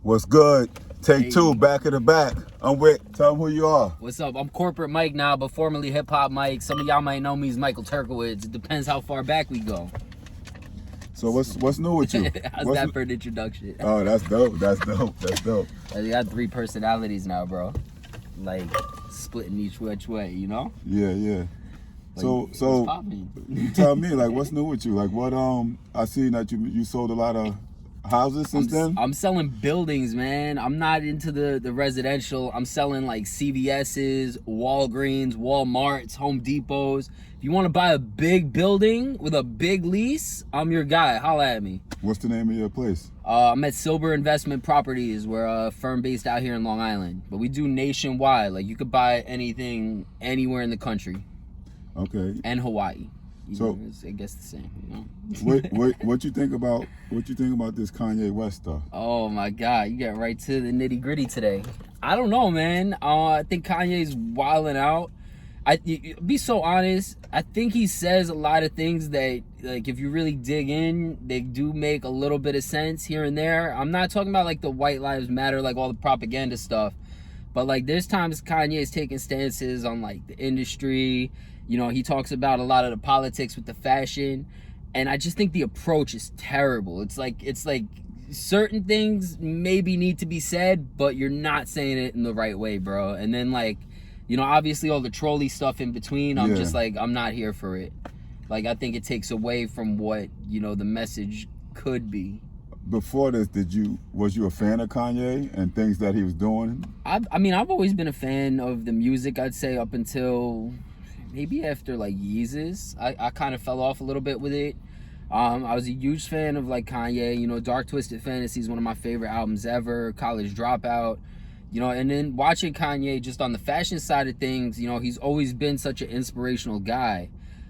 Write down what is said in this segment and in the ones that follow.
What's good? Take Hey, two, back of the back. I'm with. Tell them who you are. what's up? I'm Corporate Mike now, but formerly Hip Hop Mike. Some of y'all might know me as Michael Turkowitz. It depends how far back we go. So what's new with you? How's that for an introduction? Oh, that's dope. That's dope. That's dope. I got 3 personalities now, bro. Like splitting each which way, you know? Yeah, yeah. Like, So what's poppin'? you tell me, like, what's new with you? Like, what I seen that you sold a lot of houses since then. I'm selling buildings, man. I'm not into the residential. I'm selling like CVS's, Walgreens, Walmarts, Home Depots. If you want to buy a big building with a big lease, I'm your guy. Holla at me. What's the name of your place? I'm at Silver Investment Properties. We're a firm based out here in Long Island, but we do nationwide. Like you could buy anything anywhere in the country. Okay. And Hawaii. So I guess the same. You know? what you think about this Kanye West stuff? Oh my God, you got right to the nitty gritty today. I don't know, man. I think Kanye's wilding out. Be so honest. I think he says a lot of things that, like, if you really dig in, they do make a little bit of sense here and there. I'm not talking about like the White Lives Matter, like all the propaganda stuff, but like there's times Kanye is taking stances on like the industry. You know, he talks about a lot of the politics with the fashion, and I just think the approach is terrible. It's like certain things maybe need to be said, but you're not saying it in the right way, bro. And then like, you know, obviously all the trolley stuff in between, I'm just like, I'm not here for it. Like, I think it takes away from what, you know, the message could be. Before this, was you a fan of Kanye and things that he was doing? I mean, I've always been a fan of the music, I'd say, up until maybe after like Yeezus. I kind of fell off a little bit with it. I was a huge fan of like Kanye, you know, Dark Twisted Fantasy is one of my favorite albums ever, College Dropout, you know, and then watching Kanye just on the fashion side of things, you know, he's always been such an inspirational guy.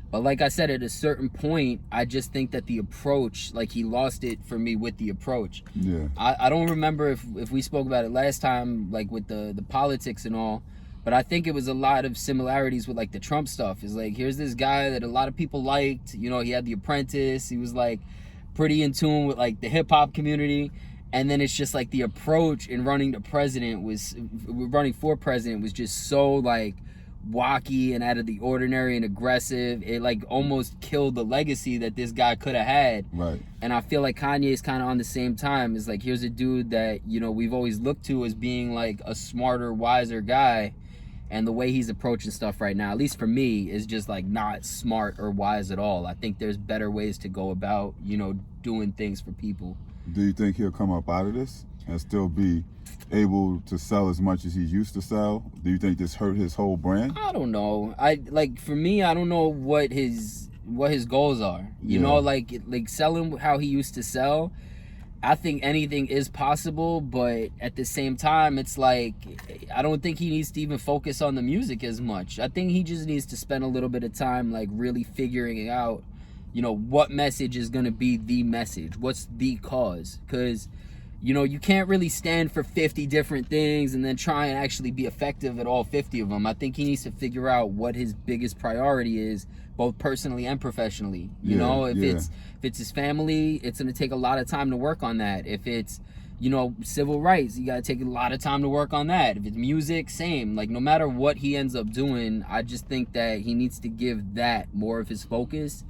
But like I said, at a certain point, I just think that the approach, like he lost it for me with the approach. Yeah. I don't remember if we spoke about it last time, like with the politics and all, but I think it was a lot of similarities with like the Trump stuff. Is like, here's this guy that a lot of people liked, you know, he had The Apprentice, he was like pretty in tune with like the hip hop community. And then it's just like the approach in running for president was just so like wacky and out of the ordinary and aggressive. It like almost killed the legacy that this guy could have had. Right. And I feel like Kanye is kind of on the same time. Is like, here's a dude that, you know, we've always looked to as being like a smarter, wiser guy. And the way he's approaching stuff right now, at least for me, is just like not smart or wise at all. I think there's better ways to go about, you know, doing things for people. Do you think he'll come up out of this and still be able to sell as much as he used to sell? Do you think this hurt his whole brand? I don't know. For me, I don't know what his goals are. You know, like selling how he used to sell. I think anything is possible, but at the same time, it's like, I don't think he needs to even focus on the music as much. I think he just needs to spend a little bit of time, like, really figuring out, you know, what message is going to be the message. What's the cause? Because, you know, you can't really stand for 50 different things and then try and actually be effective at all 50 of them. I think he needs to figure out what his biggest priority is, both personally and professionally. You know, if it's his family, it's going to take a lot of time to work on that. If it's, you know, civil rights, you got to take a lot of time to work on that. If it's music, same. Like, no matter what he ends up doing, I just think that he needs to give that more of his focus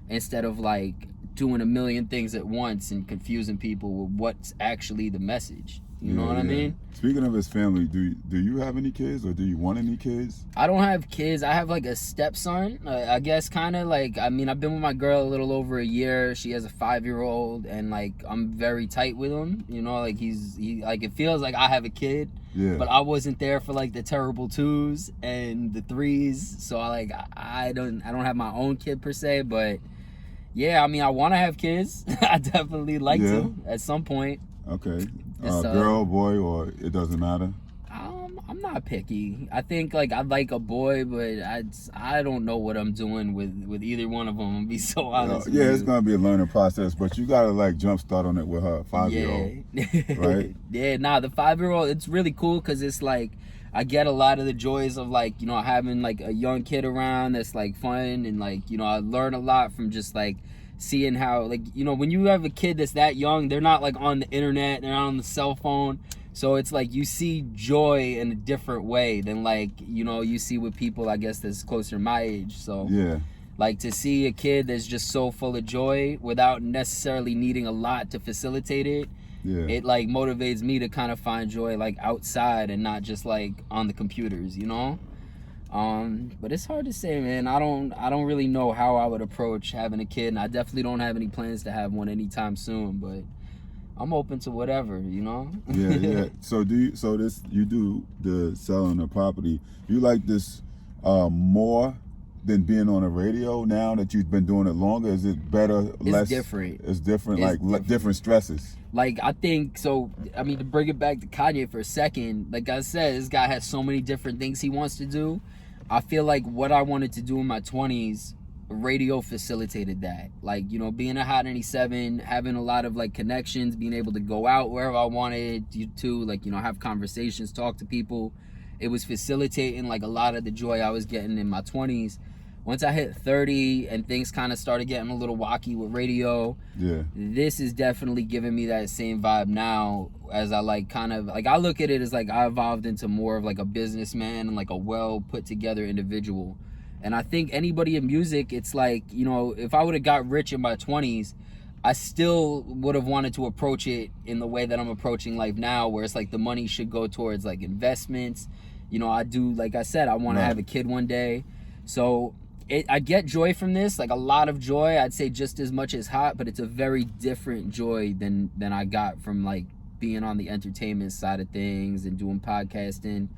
instead of like doing a million things at once and confusing people with what's actually the message. You know what I mean? Speaking of his family, do you have any kids or do you want any kids? I don't have kids. I have like a stepson. I guess kind of like, I mean, I've been with my girl a little over a year. She has a 5-year-old and like I'm very tight with him. You know, like he like, it feels like I have a kid. Yeah. But I wasn't there for like the terrible 2s and the 3s. So I don't have my own kid per se, but yeah, I mean, I want to have kids. I definitely like to at some point. Okay. Girl, boy, or it doesn't matter? I'm not picky. I think like I'd like a boy, but I don't know what I'm doing with either one of them. I'm gonna be so honest. Yeah, it's gonna be a learning process, but you gotta like jumpstart on it with her 5-year-old, right? Yeah, nah, the 5-year-old, it's really cool because it's like I get a lot of the joys of like, you know, having like a young kid around that's like fun, and like, you know, I learn a lot from just like seeing how, like, you know, when you have a kid that's that young, they're not like on the internet, they're not on the cell phone. So it's like you see joy in a different way than, like, you know, you see with people, I guess, that's closer to my age. So Yeah. like, to see a kid that's just so full of joy without necessarily needing a lot to facilitate it, Yeah. it like motivates me to kind of find joy like outside and not just like on the computers, you know. But it's hard to say, man. I don't really know how I would approach having a kid, and I definitely don't have any plans to have one anytime soon, but I'm open to whatever, you know. Yeah. So you do the selling the property. You like this more than being on the radio now that you've been doing it longer? Is it better, less? Different. It's different, It's like different. different stresses. Like, I think so. I mean, to bring it back to Kanye for a second, like I said, this guy has so many different things he wants to do. I feel like what I wanted to do in my 20s, radio facilitated that. Like, you know, being a Hot 97, having a lot of like connections, being able to go out wherever I wanted to, like, you know, have conversations, talk to people. It was facilitating like a lot of the joy I was getting in my 20s. Once I hit 30 and things kind of started getting a little wacky with radio, Yeah. this is definitely giving me that same vibe now, as I like kind of like, I look at it as like I evolved into more of like a businessman and like a well put together individual. And I think anybody in music, it's like, you know, if I would have got rich in my 20s, I still would have wanted to approach it in the way that I'm approaching life now, where it's like the money should go towards like investments. You know, I do, like I said, I want to have a kid one day. So I get joy from this, like a lot of joy. I'd say just as much as Hot, but it's a very different joy than I got from like being on the entertainment side of things and doing podcasting.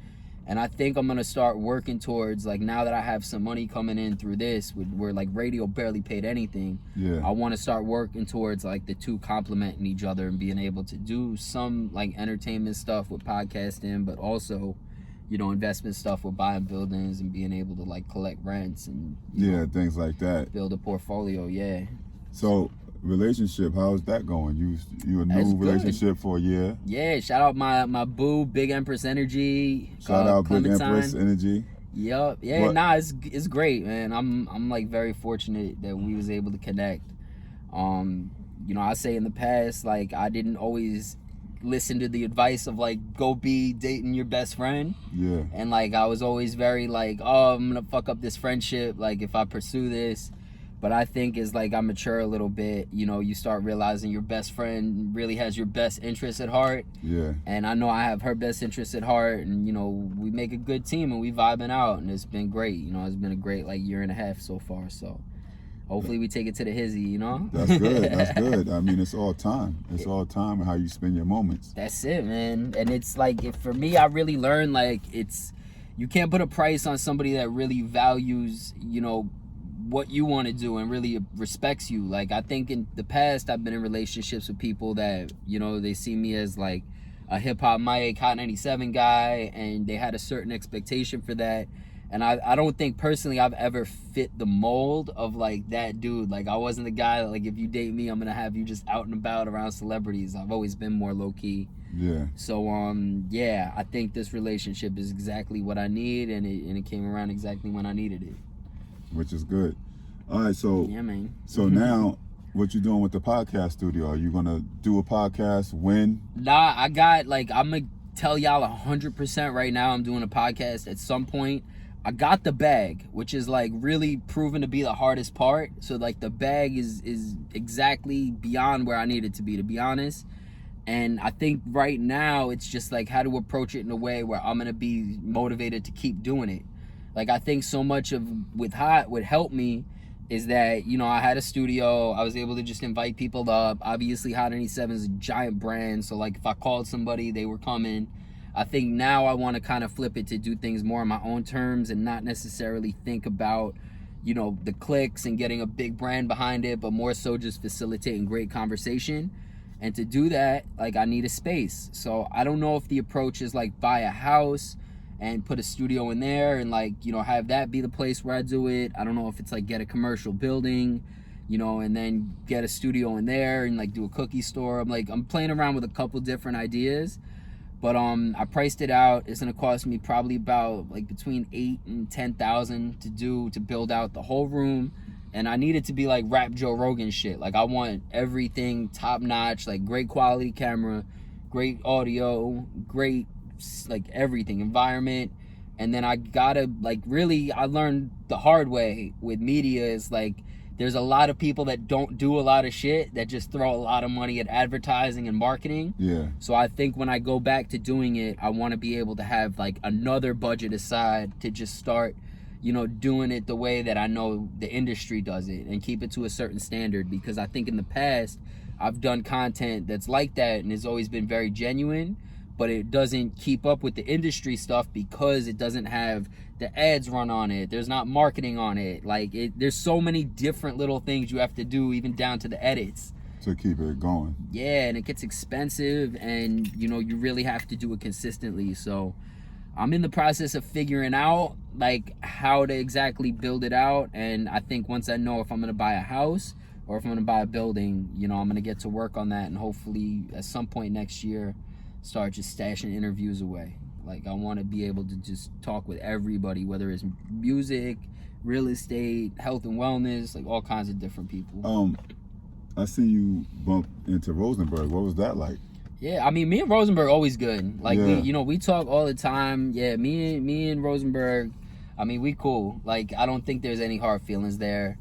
And I think I'm gonna start working towards, like, now that I have some money coming in through this, where like radio barely paid anything. Yeah. I want to start working towards like the two complementing each other and being able to do some like entertainment stuff with podcasting, but also, you know, investment stuff with buying buildings and being able to like collect rents and things like that. Build a portfolio. Yeah. So relationship, how's that going? You a new relationship for a year? Yeah. Shout out my boo, Big Empress Energy. Shout out Big Empress Energy. Yep. Yeah. It's great, man. I'm like very fortunate that we was able to connect. You know, I say in the past, like, I didn't always listen to the advice of like, go be dating your best friend. Yeah. And like, I was always very like, oh, I'm gonna fuck up this friendship, like, if I pursue this. But I think as like I mature a little bit, you know, you start realizing your best friend really has your best interest at heart. Yeah. And I know I have her best interest at heart, and you know, we make a good team and we vibing out, and it's been great. You know, it's been a great like year and a half so far. So hopefully we take it to the hizzy, you know? That's good. That's good. I mean, it's all time. It's all time and how you spend your moments. That's it, man. And it's like, for me, I really learned, like, you can't put a price on somebody that really values, you know, what you want to do and really respects you. Like, I think in the past, I've been in relationships with people that, you know, they see me as like a hip-hop mic, Hot 97 guy, and they had a certain expectation for that. And I don't think personally I've ever fit the mold of like that dude. Like, I wasn't the guy that, like, if you date me, I'm gonna have you just out and about around celebrities. I've always been more low key. Yeah. So yeah, I think this relationship is exactly what I need, and it came around exactly when I needed it. Which is good. All right, so yeah, man. So now, what you doing with the podcast studio? Are you gonna do a podcast? When? Nah, I got, like, I'm gonna tell y'all 100% right now, I'm doing a podcast at some point. I got the bag, which is like really proven to be the hardest part. So like the bag is exactly beyond where I need it to be honest. And I think right now it's just like how to approach it in a way where I'm gonna be motivated to keep doing it. Like, I think so much of with Hot would help me is that, you know, I had a studio, I was able to just invite people up. Obviously Hot 97 is a giant brand, so like if I called somebody, they were coming. I think now I want to kind of flip it to do things more on my own terms and not necessarily think about, you know, the clicks and getting a big brand behind it, but more so just facilitating great conversation. And to do that, like, I need a space. So I don't know if the approach is like buy a house and put a studio in there and, like, you know, have that be the place where I do it. I don't know if it's like get a commercial building, you know, and then get a studio in there and like do a cookie store. I'm playing around with a couple different ideas. But I priced it out. It's gonna cost me probably about like between $8,000 and $10,000 to build out the whole room and I need it to be like rap Joe Rogan shit. Like I want everything top notch, like great quality camera, great audio, great like everything, environment. And then I gotta like really, I learned the hard way with media is like there's a lot of people that don't do a lot of shit that just throw a lot of money at advertising and marketing. Yeah. So I think when I go back to doing it, I want to be able to have like another budget aside to just start, you know, doing it the way that I know the industry does it and keep it to a certain standard. Because I think in the past I've done content that's like that and it's always been very genuine, but it doesn't keep up with the industry stuff because it doesn't have the ads run on it. There's not marketing on it. Like there's so many different little things you have to do, even down to the edits, to keep it going. yeah, and it gets expensive, and you know you really have to do it consistently. So I'm in the process of figuring out like how to exactly build it out, and I think once I know if I'm gonna buy a house or if I'm gonna buy a building, you know, I'm gonna get to work on that, and hopefully at some point next year start just stashing interviews away. Like I want to be able to just talk with everybody, whether it's music, real estate, health and wellness, like all kinds of different people. I see you bump into Rosenberg. What was that like? Yeah, I mean, me and Rosenberg always good. Like Yeah. we talk all the time. Yeah, me and Rosenberg, I mean, we cool. Like I don't think there's any hard feelings there.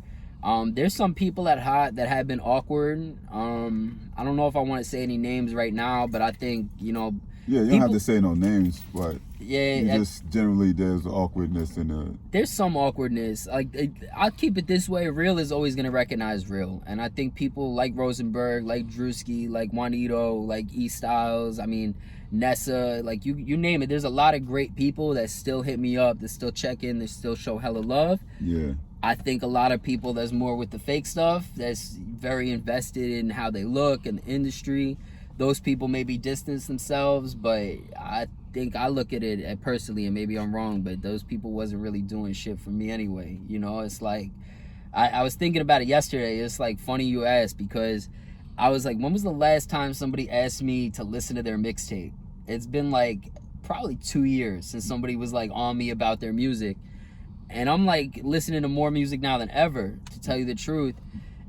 There's some people at Hot that have been awkward. I don't know if I want to say any names right now, but I think, you know, Yeah, you don't have to say no names, but yeah, just generally there's awkwardness in the. there's some awkwardness. Like I'll keep it this way: real is always gonna recognize real, and I think people like Rosenberg, like Drewski, like Juanito, like E Styles. I mean, Nessa, like you name it. There's a lot of great people that still hit me up, that still check in, that still show hella love. Yeah. I think a lot of people that's more with the fake stuff, that's very invested in how they look and the industry. Those people maybe distance themselves, but I think I look at it personally, and maybe I'm wrong, but those people wasn't really doing shit for me anyway. You know, it's like, I was thinking about it yesterday. It's like funny you asked, because I was like, when was the last time somebody asked me to listen to their mixtape? It's been like probably 2 years since somebody was like on me about their music. And I'm like listening to more music now than ever, to tell you the truth.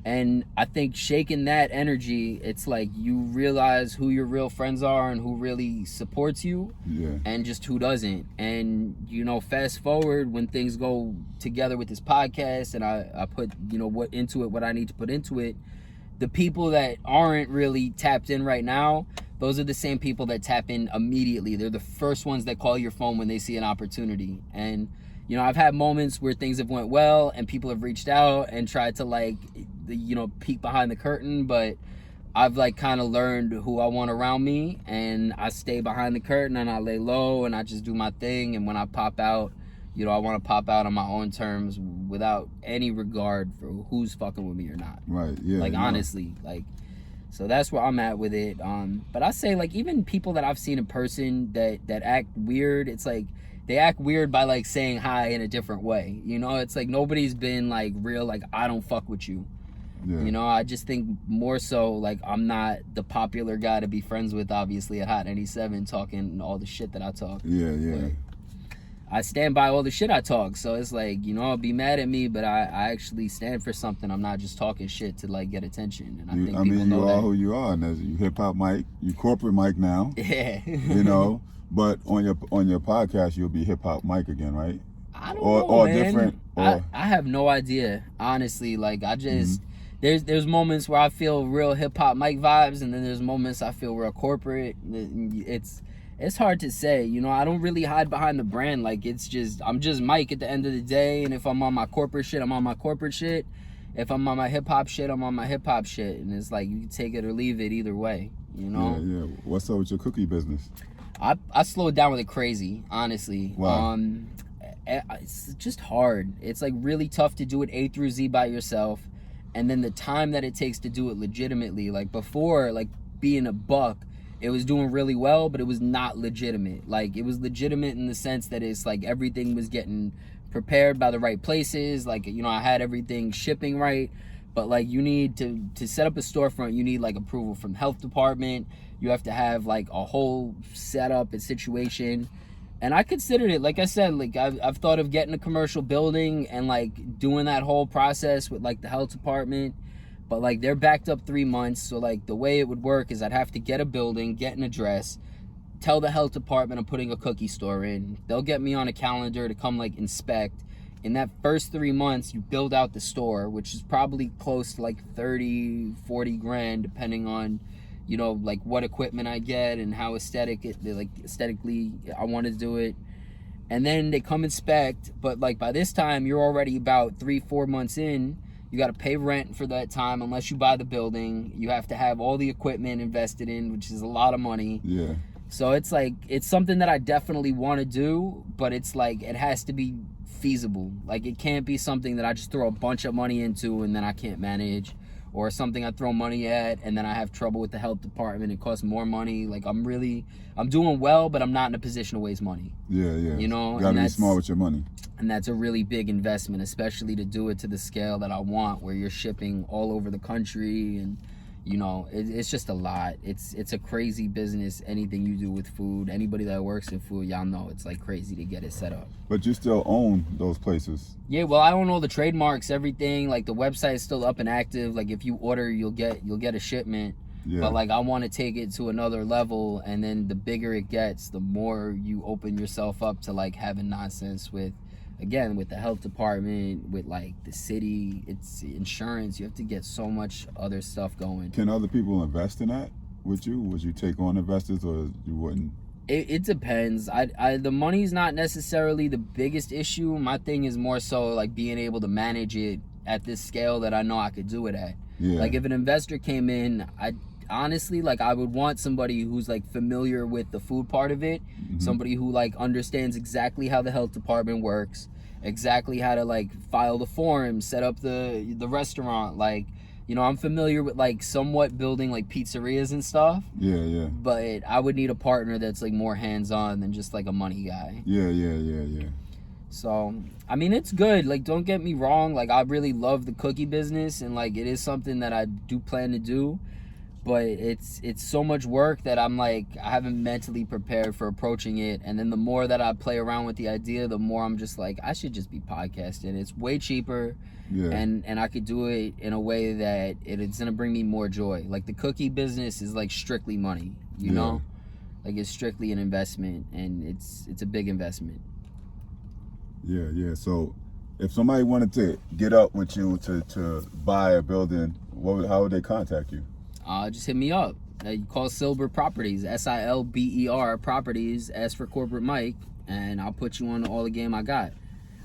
And I think shaking that energy, it's like you realize who your real friends are and who really supports you, Yeah. and just who doesn't. And, you know, fast forward when things go together with this podcast and I put, you know, what I need to put into it, the people that aren't really tapped in right now, those are the same people that tap in immediately. They're the first ones that call your phone when they see an opportunity. And, you know, I've had moments where things have went well and people have reached out and tried to like, you know, peek behind the curtain, but I've like kind of learned who I want around me, and I stay behind the curtain and I lay low and I just do my thing. And when I pop out, you know, I want to pop out on my own terms without any regard for who's fucking with me or not. Right. Yeah. Like, yeah. honestly, like, so that's where I'm at with it. But I say, like, even people that I've seen in person that act weird, it's like they act weird by like saying hi in a different way. You know, it's like nobody's been like real, like, I don't fuck with you. Yeah. You know, I just think more so like I'm not the popular guy to be friends with, obviously, at Hot 97 talking all the shit that I talk. Yeah. Yeah. But I stand by all the shit I talk, so it's like, you know, I'll be mad at me, but I actually stand for something. I'm not just talking shit to like get attention, and I think people mean, know you that. are who you are, and as you hip hop Mike, you corporate Mike now. Yeah. You know, but on your podcast, you'll be hip hop Mike again, right? I don't know, man. Different. Or I have no idea, honestly. Like, I just there's moments where I feel real hip hop Mike vibes, and then there's moments I feel real corporate. It's hard to say, you know. I don't really hide behind the brand. Like, it's just, I'm just Mike at the end of the day, and if I'm on my corporate shit, I'm on my corporate shit. If I'm on my hip hop shit, I'm on my hip hop shit, and it's like you can take it or leave it either way, you know. Yeah. What's up with your cookie business? I slowed down with it crazy, honestly. Wow. It's just hard. It's like really tough to do it A through Z by yourself, and then the time that it takes to do it legitimately. Like before, like being a buck, it was doing really well, but it was not legitimate. Like, it was legitimate in the sense that it's like everything was getting prepared by the right places. Like, you know, I had everything shipping right, but like you need to set up a storefront, you need like approval from health department. You have to have like a whole setup and situation. And I considered it, like I said, like I've thought of getting a commercial building and like doing that whole process with like the health department, but like they're backed up 3 months. So like the way it would work is I'd have to get a building, get an address, tell the health department I'm putting a cookie store in. They'll get me on a calendar to come like inspect. In that first 3 months, you build out the store, which is probably close to like 30, 40 grand, depending on, you know, like what equipment I get and how aesthetically I want to do it. And then they come inspect, but like by this time you're already about 3-4 months in. You got to pay rent for that time unless you buy the building. You have to have all the equipment invested in, which is a lot of money. Yeah. So it's like, it's something that I definitely want to do, but it's like, it has to be feasible. Like it can't be something that I just throw a bunch of money into and then I can't manage, or something I throw money at and then I have trouble with the health department. It costs more money. Like I'm doing well, but I'm not in a position to waste money. Yeah, yeah. You know, you gotta be smart with your money. And that's a really big investment, especially to do it to the scale that I want, where you're shipping all over the country. And you know, it's just a lot. It's a crazy business. Anything you do with food, anybody that works in food, y'all know it's like crazy to get it set up. But you still own those places. Yeah, well, I own all the trademarks, everything. Like the website is still up and active. Like if you order, you'll get a shipment. Yeah. But like I want to take it to another level, and then the bigger it gets, the more you open yourself up to like having nonsense with, again, with the health department, with like the city, it's insurance. You have to get so much other stuff going. Can other people invest in that with you? Would you take on investors, or you wouldn't? It depends. The money's not necessarily the biggest issue. My thing is more so like being able to manage it at this scale that I know I could do it at. Yeah. Like if an investor came in, honestly, like I would want somebody who's like familiar with the food part of it, somebody who like understands exactly how the health department works, exactly how to like file the forms, set up the restaurant. Like, you know, I'm familiar with like somewhat building like pizzerias and stuff. Yeah, yeah. But I would need a partner that's like more hands-on than just like a money guy. Yeah. So, I mean, it's good. Like, don't get me wrong. Like, I really love the cookie business, and like it is something that I do plan to do. But it's so much work that I'm like, I haven't mentally prepared for approaching it. And then the more that I play around with the idea, the more I'm just like, I should just be podcasting. It's way cheaper. Yeah. And I could do it in a way that it's gonna bring me more joy. Like the cookie business is like strictly money, you know? Like it's strictly an investment, and it's a big investment. Yeah. So if somebody wanted to get up with you to buy a building, how would they contact you? Just hit me up. You call Silber Properties, SILBER Properties, S for corporate Mike, and I'll put you on all the game I got.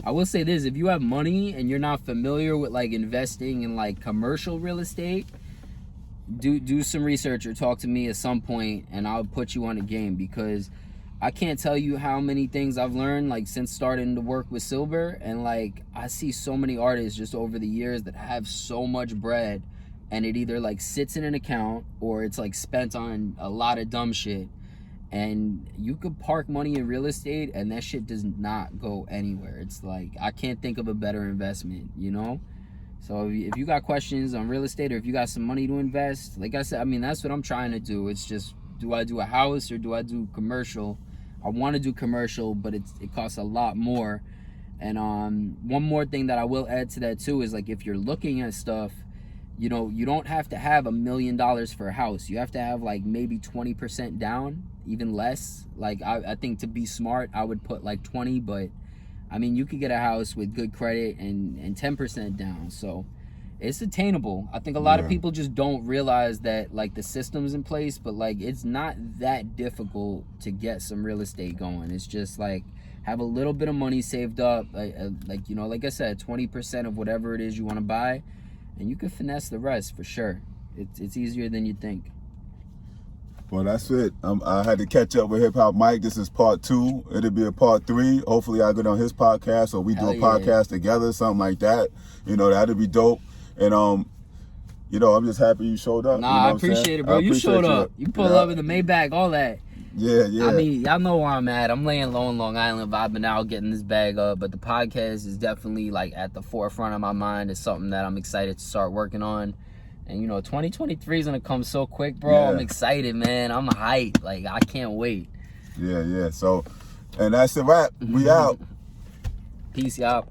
I will say this: if you have money and you're not familiar with like investing in like commercial real estate, do some research or talk to me at some point, and I'll put you on the game, because I can't tell you how many things I've learned like since starting to work with Silber. And like I see so many artists just over the years that have so much bread, and it either like sits in an account or it's like spent on a lot of dumb shit. And you could park money in real estate and that shit does not go anywhere. It's like, I can't think of a better investment, you know? So if you got questions on real estate, or if you got some money to invest, like I said, I mean, that's what I'm trying to do. It's just, do I do a house or do I do commercial? I want to do commercial, but it costs a lot more. And one more thing that I will add to that too is like, if you're looking at stuff, you know, you don't have to have $1 million for a house. You have to have like maybe 20% down, even less. Like I think to be smart, I would put like 20, but I mean, you could get a house with good credit and 10% down. So it's attainable. I think a lot of people just don't realize that like the system's in place, but like it's not that difficult to get some real estate going. It's just like have a little bit of money saved up, like you know, like I said, 20% of whatever it is you want to buy, and you can finesse the rest for sure. It's easier than you think. Well, that's it. I had to catch up with Hip Hop Mike. This is part 2. It'll be a part 3. Hopefully I get on his podcast, or we do a podcast together, something like that. You know, that'd be dope. And you know, I'm just happy you showed up. Nah, you know I appreciate it, bro. You showed up. You pull up in the Maybach, all that. Yeah. I mean, y'all know where I'm at. I'm laying low in Long Island, vibing out, getting this bag up. But the podcast is definitely like at the forefront of my mind. It's something that I'm excited to start working on. And you know, 2023 is gonna come so quick, bro. I'm excited, man. I'm hyped. Like I can't wait. Yeah. So And that's a wrap. We out. Peace, y'all.